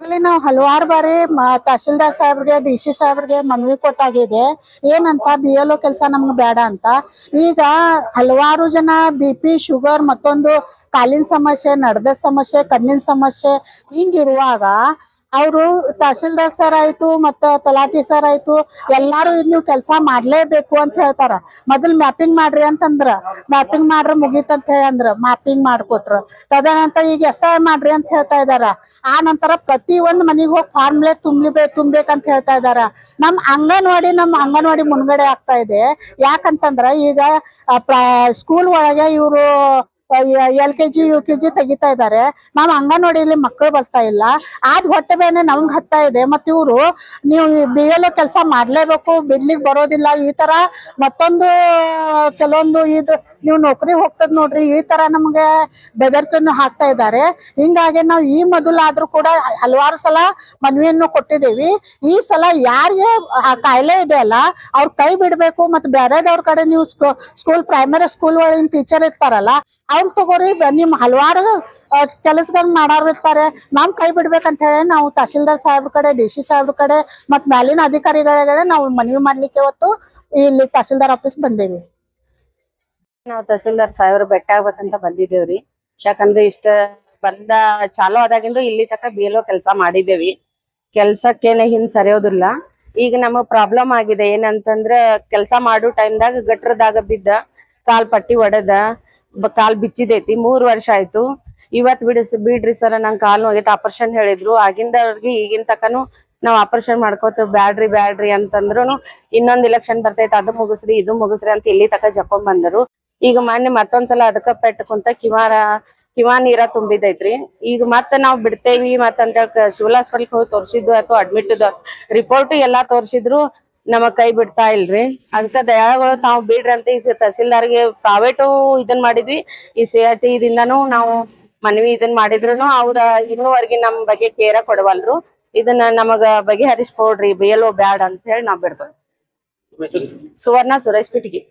ಇಲ್ಲಿ ನಾವು ಹಲವಾರು ಬಾರಿ ತಹಶೀಲ್ದಾರ್ ಸಾಹೇಬ್ರಿಗೆ DC ಸಾಹೇಬ್ರಿಗೆ ಮನವಿ ಕೊಟ್ಟಾಗಿದೆ. ಏನಂತ BLO ಕೆಲಸ ನಮ್ಗೆ ಬೇಡ ಅಂತ. ಈಗ ಹಲವಾರು ಜನ BP ಶುಗರ್ ಮತ್ತೊಂದು ಕಾಲಿನ ಸಮಸ್ಯೆ, ನಡದ ಸಮಸ್ಯೆ, ಕಣ್ಣಿನ ಸಮಸ್ಯೆ ಹಿಂಗಿರುವಾಗ ಅವರು ತಹಶೀಲ್ದಾರ್ ಸರ್ ಆಯ್ತು ಮತ್ತ ತಲಾಟಿ ಸರ್ ಆಯ್ತು ಎಲ್ಲಾರು ನೀವು ಕೆಲಸ ಮಾಡ್ಲೇಬೇಕು ಅಂತ ಹೇಳ್ತಾರ. ಮೊದಲ್ ಮ್ಯಾಪಿಂಗ್ ಮಾಡ್ರಿ ಅಂತಂದ್ರ ಮ್ಯಾಪಿಂಗ್ ಮಾಡ್ರ ಮುಗೀತಂತ ಹೇಳಿ ಅಂದ್ರ ಮ್ಯಾಪಿಂಗ್ ಮಾಡ್ಕೊಟ್ರು. ತದನಂತರ ಈಗ SI ಮಾಡ್ರಿ ಅಂತ ಹೇಳ್ತಾ ಇದಾರ. ಆ ನಂತರ ಪ್ರತಿ ಒಂದ್ ಮನಿಗ್ ಹೋಗಿ ಫಾರ್ಮ್ಲೆ ತುಂಬೇಕಂತ ಹೇಳ್ತಾ ಇದಾರ. ನಮ್ ಅಂಗನವಾಡಿ ಮುನ್ಗಡೆ ಆಗ್ತಾ ಇದೆ. ಯಾಕಂತಂದ್ರ ಈಗ ಸ್ಕೂಲ್ ಒಳಗೆ ಇವರು LKG UKG ತೆಗಿತಾ ಇದಾರೆ. ನಾವ್ ಅಂಗನವಾಡಿಯಲ್ಲಿ ಮಕ್ಕಳು ಬರ್ತಾ ಇಲ್ಲ. ಆದ್ ಹೊಟ್ಟೆ ಬೇನೆ ನಮ್ಗ್ ಹತ್ತಾ ಇದೆ. ಮತ್ ಇವ್ರು ನೀವು BLO ಕೆಲಸ ಮಾಡ್ಲೇಬೇಕು, ಬಿಡ್ಲಿಕ್ ಬರೋದಿಲ್ಲ, ಈ ತರ ಮತ್ತೊಂದು ಕೆಲವೊಂದು ಇದು ನೀವು ನೌಕರಿ ಹೋಗ್ತದ ನೋಡ್ರಿ, ಈ ತರ ನಮ್ಗೆ ಬೆದರಿಕೆಯನ್ನು ಹಾಕ್ತಾ ಇದ್ದಾರೆ. ಹಿಂಗಾಗಿ ನಾವು ಈ ಮೊದಲಾದ್ರೂ ಕೂಡ ಹಲವಾರು ಸಲ ಮನವಿಯನ್ನು ಕೊಟ್ಟಿದ್ದೀವಿ. ಈ ಸಲ ಯಾರಿಗೆ ಆ ಕಾಯಿಲೆ ಇದೆ ಅಲ್ಲ ಅವ್ರ ಕೈ ಬಿಡ್ಬೇಕು. ಮತ್ತೆ ಬೇರೆದವ್ರ ಕಡೆ ನೀವು ಸ್ಕೂಲ್ ಪ್ರೈಮರಿ ಸ್ಕೂಲ್ ಒಳಗಿನ ಟೀಚರ್ ಇರ್ತಾರಲ್ಲ ಅವ್ರು ತಗೋರಿ. ನಿಮ್ ಹಲವಾರು ಕೆಲಸಗಳನ್ನ ಮಾಡೋರು ಇರ್ತಾರೆ. ನಮ್ ಕೈ ಬಿಡ್ಬೇಕಂತ ಹೇಳಿ ನಾವು ತಹಶೀಲ್ದಾರ್ ಸಾಹೇಬ್ರ ಕಡೆ, DC ಸಾಹೇಬ್ರ ಕಡೆ ಮತ್ ಮೇಲಿನ ಅಧಿಕಾರಿಗಳಿಗೆ ನಾವು ಮನವಿ ಮಾಡ್ಲಿಕ್ಕೆ ಇವತ್ತು ಇಲ್ಲಿ ತಹಶೀಲ್ದಾರ್ ಆಫೀಸ್ ಬಂದೇವಿ. ನಾವು ತಹಸೀಲ್ದಾರ್ ಸಾಹೇಬ್ರ ಬೆಟ್ಟ ಆಗ್ಬೇಕಂತ ಬಂದಿದ್ದೇವ್ರಿ. ಯಾಕಂದ್ರೆ ಇಷ್ಟ ಬಂದ ಚಾಲು ಆದಾಗಿಂದು ಇಲ್ಲಿ ತಕ BLO ಕೆಲಸ ಮಾಡಿದ್ದೇವಿ. ಕೆಲ್ಸಕ್ಕೇನೆ ಹಿಂದ್ ಸರಿಯೋದಿಲ್ಲ. ಈಗ ನಮಗ್ ಪ್ರಾಬ್ಲಮ್ ಆಗಿದೆ. ಏನಂತಂದ್ರೆ ಕೆಲಸ ಮಾಡೋ ಟೈಮ್ದಾಗ ಗಟ್ರದಾಗ ಬಿದ್ದ ಕಾಲ್ ಪಟ್ಟಿ ಒಡೆದ ಕಾಲ್ ಬಿಚ್ಚಿದೈತಿ. 3 ವರ್ಷ ಆಯ್ತು. ಇವತ್ ಬಿಡ್ರಿ ಸರ್ ನಂಗ್ ಕಾಲ್ ಹೋಗೈತಿ, ಆಪರೇಷನ್ ಹೇಳಿದ್ರು. ಆಗಿಂದವ್ರಿಗೆ ಈಗಿನ ತಕನು ನಾವ್ ಆಪರೇಷನ್ ಮಾಡ್ಕೋತೇವ್, ಬ್ಯಾಡ್ರಿ ಅಂತಂದ್ರು ಇನ್ನೊಂದ್ ಇಲೆಕ್ಷನ್ ಬರ್ತೈತಿ, ಅದು ಮುಗಿಸ್ರಿ ಇದು ಮುಗಿಸ್ರಿ ಅಂತ ಇಲ್ಲಿ ತಕ ಜಕ್ಕೊಂಡ್ ಬಂದರು. ಈಗ ಮೊನ್ನೆ ಮತ್ತೊಂದ್ಸಲ ಅದಕ್ಕ ಪೆಟ್ಟು ಕುಂತ ಕಿವಾ ನೀರ ತುಂಬಿದೈತ್ರಿ. ಈಗ ಮತ್ತ ನಾವ್ ಬಿಡ್ತೇವಿ ಮತ್ತಂತ ಸಿವಿಲ್ ಹಾಸ್ಪಿಟಲ್ ಹೋಗಿ ತೋರ್ಸಿದ್ದು ಅಥವಾ ಅಡ್ಮಿಟ್ ರಿಪೋರ್ಟ್ ಎಲ್ಲಾ ತೋರ್ಸಿದ್ರು ನಮಗ್ ಕೈ ಬಿಡ್ತಾ ಇಲ್ರಿ. ಅದಕ್ಕ ದಯಾಗಳು ತಾವ್ ಬಿಡ್ರಿ ಅಂತ ಈಗ ತಹಸೀಲ್ದಾರ್ಗೆ ಪ್ರೈವೇಟು ಇದನ್ ಮಾಡಿದ್ವಿ. ಈ CRT ದಿಂದಾನು ನಾವು ಮನವಿ ಇದನ್ ಮಾಡಿದ್ರು ಅವ್ರ ಇನ್ನೂವರೆಗೆ ನಮ್ ಬಗ್ಗೆ ಕೇರ ಕೊಡವಲ್ರು. ಇದನ್ನ ನಮಗ ಬಗೆಹರಿಸ್ಕೊಡ್ರಿ, BLO ಬ್ಯಾಡ್ ಅಂತ ಹೇಳಿ ನಾವ್ ಬಿಡ್ತೇವೆ. ಸುವರ್ಣ ಸುರೇಶ್ ಪಿಟಗಿ.